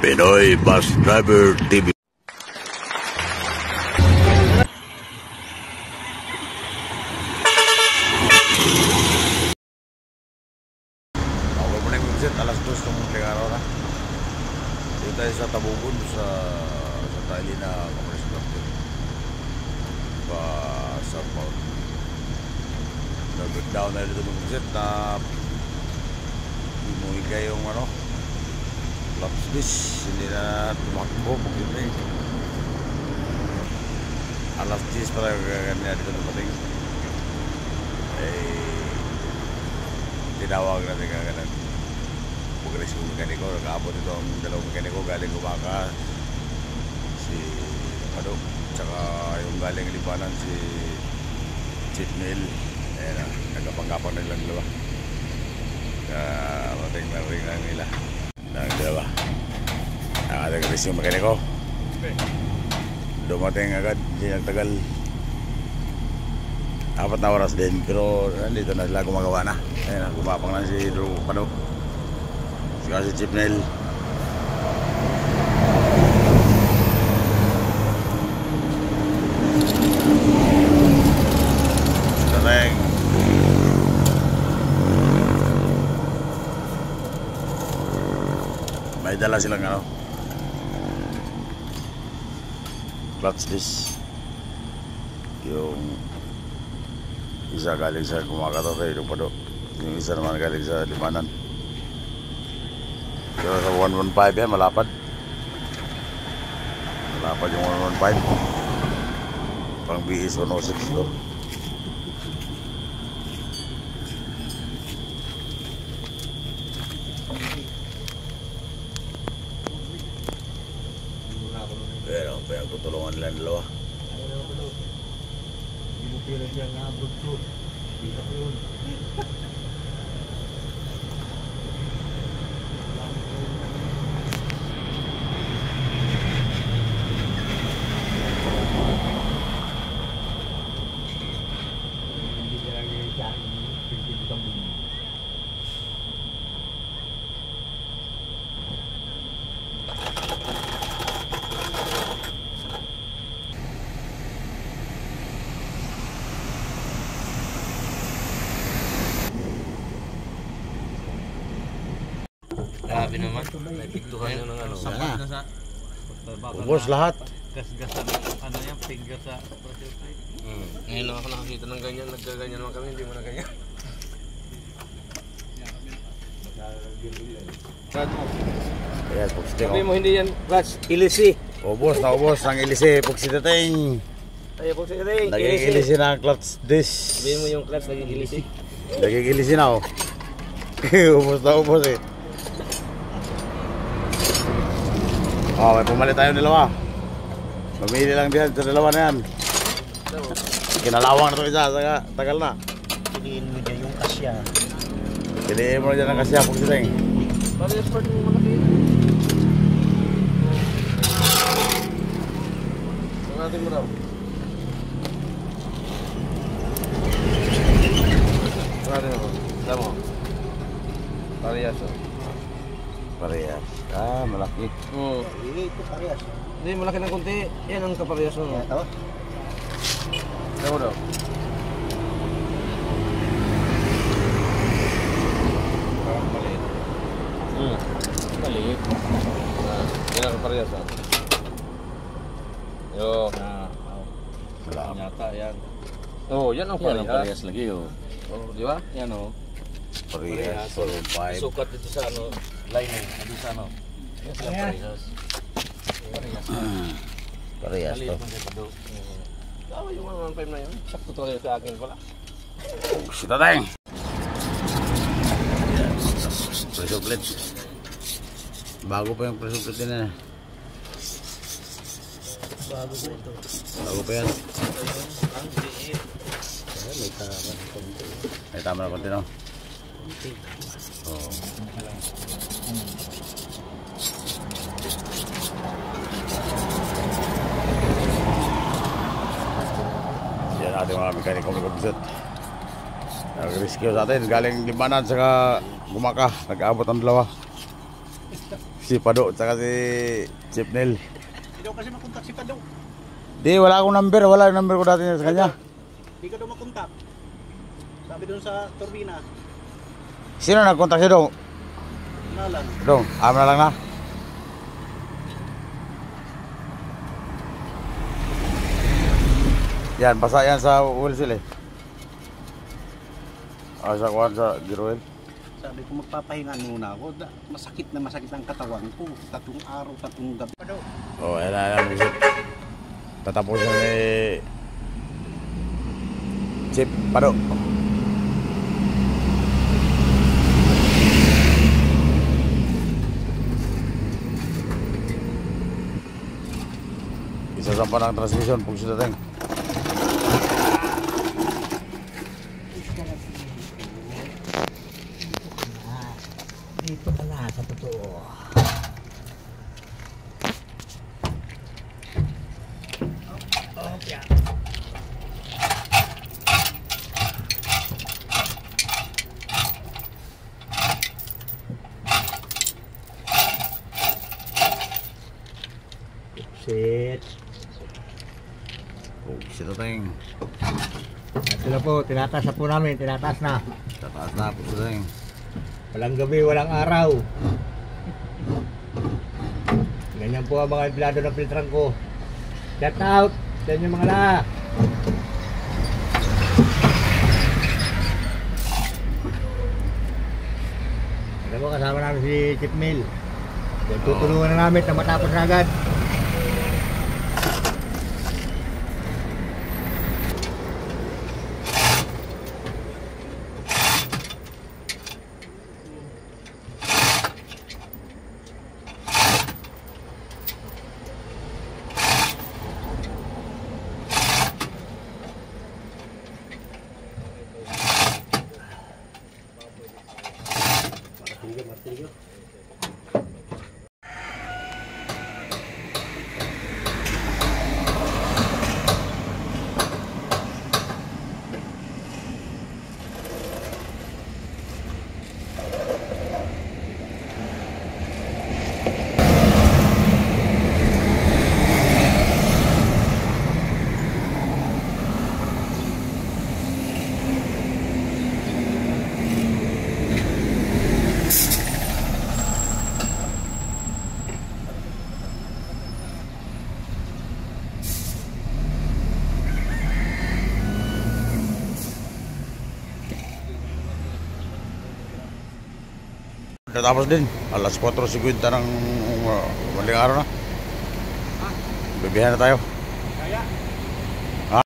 Pinoy Bus Driver TV. Okay po na yung set, alas 2 ng munting araw na. Dito tayo sa Tabugon, sa Tailina Commerce Club. Pa Southbound. Nag-breakdown na dito ng set na imumigay yung clutch disc, hindi na tumakbo pagkita eh. Alas 10 pala ganyan dito dumating. Tinawag natin kaganan progressive mekaniko. Nag-aabot ito ang dalawang mekaniko galing Gumaka, si tsaka yung galing Libanan, si Chief Neil. Ayan, nagkapang-kapang nilang dalawa. Mating na ring lang nila ng dalawa. Ang ating progressive mekaniko dumating agad, hindi nagtagal. 4 na oras din, pero nandito na sila gumagawa na. Ayan, gumapang na si Drew Pano, si Chief Neil. Tateng may dala silang clutch disc. Yung isa galing sa Gumaka kay Pado, yung isa naman galing sa Libanan. Pero sa 115 yan, malapad yung 115 pang BS 106 to. Pero tutulungan nila ang dalawa. Pero siya nga bugto. Bisa ko yun. Hindi niya lang yung siya. Hindi ka mo. Grabe naman. Napiktuhan na ng Sapat na sa Ubos lahat. gas-gasan. Ano yan? Finger sa pressure plate. Ngayon lang ako nakakita ng ganyan. Nagkaganyan naman kami. Hindi mo na ganyan. Ayan, pugsite Sabi mo hindi yan clutch. Ilisi. Ubos na ubos ang ilisi. Pugsite ting Ayaw po siya rin. naging ilisi na ang clutch disc. Sabihin mo yung clutch naging ilisi. Naging ilisi na ubos na ubos eh. May pumalit tayo dalawa. Mamili lang din sa dalawa na yan. Kinalawang na ito isa, tagal na. Piliin mo dyan yung kasya. Piliin mo na dyan ang kasya, pugsiteng. Para yung sport mo malaki. Ang natin mo raw. Ang natin mo. Alam mo. Parehas o. Parehas. Malaki. Ito parehas. Hindi, malaki ng konti. Yan ang kaparehas mo. Ito? Alam mo daw. Maliit. Maliit. Yan ang kaparehas o. Yo. Malaki. Yata yan. Oh, yan ang parehas. Parehas lagi oh. Oh, di ba? Yan o. Parehas. 4-5. Sukat dito sa lining. Dito sa Yan ang parehas. Parehas to. Tawa yung 115 na yun. Sakto talaga sa akin pala. Pugsiteng. Pressure plate. Bago pa yung pressure plate din Bago ko ito. Bago pa yan. Ang liit. May tama ng konti. May tama na konti, no? Konti. Oo. Yan ating mga mekaniko ng kabisat. Nag-rescue sa atin. Galing Libanan saka Gumaka. Nag-aabot ang dalawa. Si Pado, tsaka si Chip Neil. Hindi daw kasi makontak si Pado. Di, wala akong number. Wala yung number ko dati sa kanya. Hindi ka daw makontak. Sabi doon sa turbina. Sino nagkontak siya Dong? Nalan. Dong, amin na lang na. Yan, basa yan sa Wilsil eh. Sa kuwan sa Giroel. Sabi ko magpapahinga muna ako. Masakit na masakit ang katawan ko. 3 araw, 3 gabi. Pado. Oh, ayan, visit. Tatapos na ni Chip Pado. Isasampa ng transmission pag siya dating. Dito ka na sa totoo. Okay. Sit. Oh, siya dating. Ito na po, tinataas na po namin, tinataas na. Tataas na po siya dating. Walang gabi, walang araw. Ganyan po ang mga empleyado ng filtran ko. Shout out sa inyo mga la. Alam mo, kasama namin si Chip Mill. Tutulungan na namin na matapos na agad. Tapos din, alas 4:50 ng maling araw na. Bibiyahe na tayo. Kaya.